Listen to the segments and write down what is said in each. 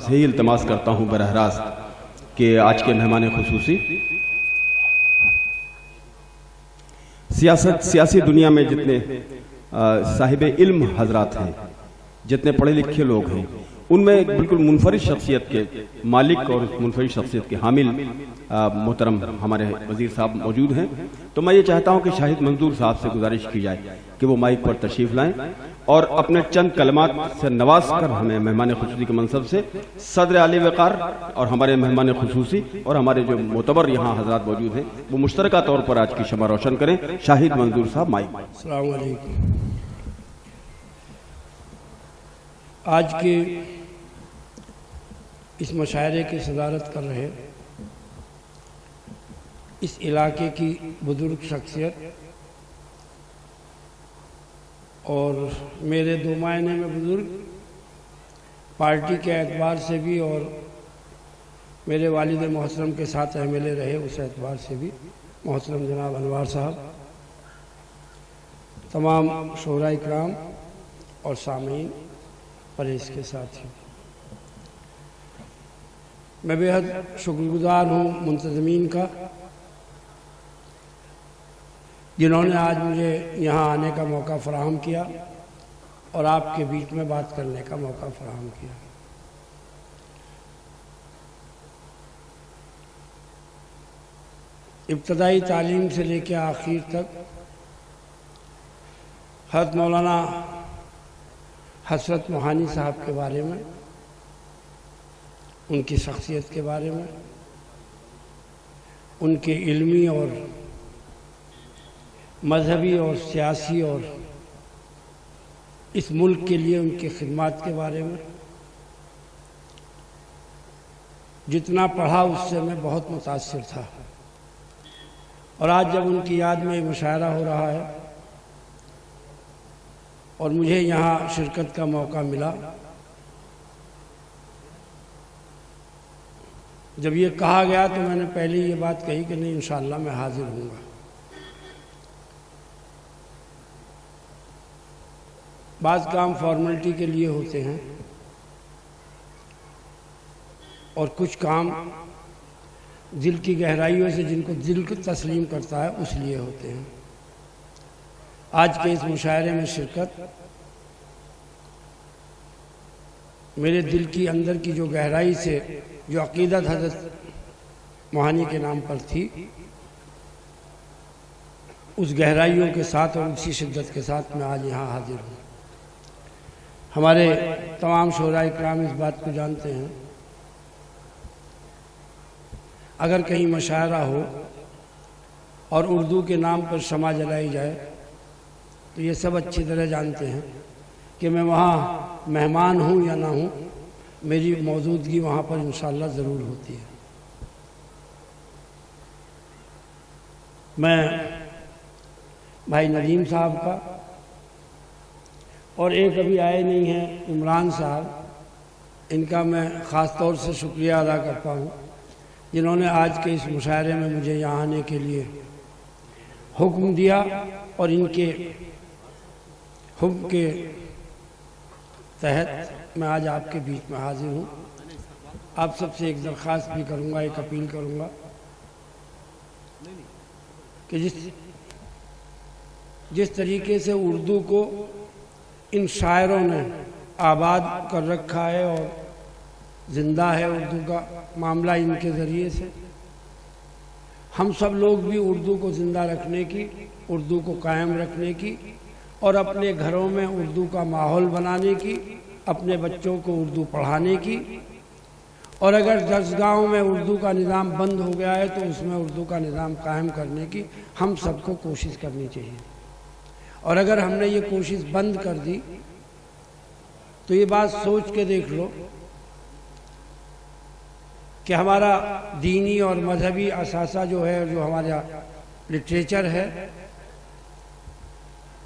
سے ہی التماس کرتا ہوں براہ راست کہ آج کے مہمان خصوصی سیاسی دنیا میں جتنے صاحب علم حضرات ہیں، جتنے پڑھے لکھے لوگ ہیں، ان میں ایک بالکل منفرد شخصیت کے مالک اور منفرد شخصیت کے حامل محترم ہمارے وزیر صاحب موجود ہیں. تو میں یہ چاہتا ہوں کہ شاہد منظور صاحب سے گزارش کی جائے کہ وہ مائک پر تشریف لائیں اور اپنے چند کلمات سے نواز کر ہمیں مہمان خصوصی کے منصب سے صدر عالی وقار اور ہمارے مہمان خصوصی اور ہمارے جو معتبر یہاں حضرات موجود ہیں وہ مشترکہ طور پر آج کی شمع روشن کریں. شاہد منظور صاحب مائک. السلام علیکم. آج کے اس مشاعرے کی صدارت کر رہے اس علاقے کی بزرگ شخصیت اور میرے دو معنی میں بزرگ، پارٹی کے اعتبار سے بھی اور میرے والد محترم کے ساتھ ایم ایل اے رہے اس اعتبار سے بھی، محترم جناب انوار صاحب، تمام شعراء اکرام اور سامعین پریس کے ساتھ ہی، میں بے حد شکر گزار ہوں منتظمین کا جنہوں نے آج مجھے یہاں آنے کا موقع فراہم کیا اور آپ کے بیچ میں بات کرنے کا موقع فراہم کیا. ابتدائی تعلیم سے لے کے آخر تک حضرت مولانا حسرت موہانی صاحب کے بارے میں، ان کی شخصیت کے بارے میں، ان کے علمی اور مذہبی اور سیاسی اور اس ملک کے لیے ان کی خدمات کے بارے میں جتنا پڑھا اس سے میں بہت متاثر تھا. اور آج جب ان کی یاد میں مشاعرہ ہو رہا ہے اور مجھے یہاں شرکت کا موقع ملا، جب یہ کہا گیا تو میں نے پہلے یہ بات کہی کہ نہیں، انشاءاللہ میں حاضر ہوں گا. بعض کام فارمیلٹی کے لیے ہوتے ہیں اور کچھ کام دل کی گہرائیوں سے جن کو دل کو تسلیم کرتا ہے اس لیے ہوتے ہیں. آج کے اس مشاعرے میں شرکت میرے دل کی اندر کی جو گہرائی سے جو عقیدت حضرت موہانی کے نام پر تھی، اس گہرائیوں کے ساتھ اور اسی شدت کے ساتھ میں آج یہاں حاضر ہوں. ہمارے تمام شعراء اکرام اس بات کو جانتے ہیں، اگر کہیں مشاعرہ ہو اور اردو کے نام پر شمع جلائی جائے تو یہ سب اچھی طرح جانتے ہیں کہ میں وہاں مہمان ہوں یا نہ ہوں، میری موجودگی وہاں پر انشاءاللہ ضرور ہوتی ہے. میں بھائی ندیم صاحب کا اور ایک ابھی آئے نہیں ہیں عمران صاحب، ان کا میں خاص طور سے شکریہ ادا کرتا ہوں جنہوں نے آج کے اس مشاعرے میں مجھے یہاں آنے کے لیے حکم دیا اور ان کے حکم کے تحت میں آج آپ کے بیچ میں حاضر ہوں. آپ سب سے ایک درخواست بھی کروں گا، ایک اپیل کروں گا کہ جس طریقے سے اردو کو ان شاعروں نے آباد کر رکھا ہے اور زندہ ہے اردو کا معاملہ ان کے ذریعے سے، ہم سب لوگ بھی اردو کو زندہ رکھنے کی، اردو کو قائم رکھنے کی اور اپنے گھروں میں اردو کا ماحول بنانے کی، اپنے بچوں کو اردو پڑھانے کی، اور اگر درسگاہوں میں اردو کا نظام بند ہو گیا ہے تو اس میں اردو کا نظام قائم کرنے کی ہم سب کو کوشش کرنی چاہیے. اور اگر ہم نے یہ کوشش بند کر دی تو یہ بات سوچ کے دیکھ لو کہ ہمارا دینی اور مذہبی اثاثہ جو ہے، جو ہمارا لٹریچر ہے،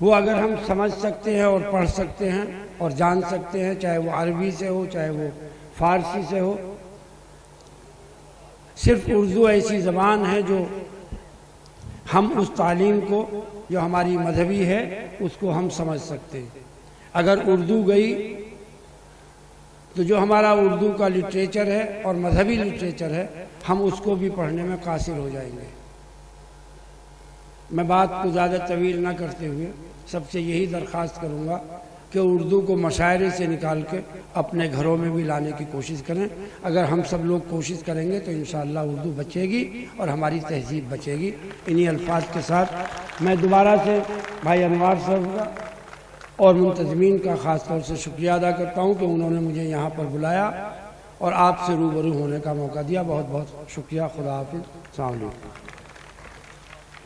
وہ اگر ہم سمجھ سکتے ہیں اور پڑھ سکتے ہیں اور جان سکتے ہیں، چاہے وہ عربی سے ہو چاہے وہ فارسی سے ہو، صرف اردو ایسی زبان ہے جو ہم اس تعلیم کو جو ہماری مذہبی ہے اس کو ہم سمجھ سکتے ہیں. اگر اردو گئی تو جو ہمارا اردو کا لٹریچر ہے اور مذہبی لٹریچر ہے ہم اس کو بھی پڑھنے میں قاصر ہو جائیں گے۔ میں بات کو زیادہ طویل نہ کرتے ہوئے سب سے یہی درخواست کروں گا کہ اردو کو مشاعرے سے نکال کے اپنے گھروں میں بھی لانے کی کوشش کریں۔ اگر ہم سب لوگ کوشش کریں گے تو انشاءاللہ اردو بچے گی اور ہماری تہذیب بچے گی۔ انہی الفاظ کے ساتھ میں دوبارہ سے بھائی انوار صاحب کا اور منتظمین کا خاص طور سے شکریہ ادا کرتا ہوں کہ انہوں نے مجھے یہاں پر بلایا اور آپ سے روبرو ہونے کا موقع دیا۔ بہت بہت شکریہ۔ خدا حافظ۔ السلام علیکم۔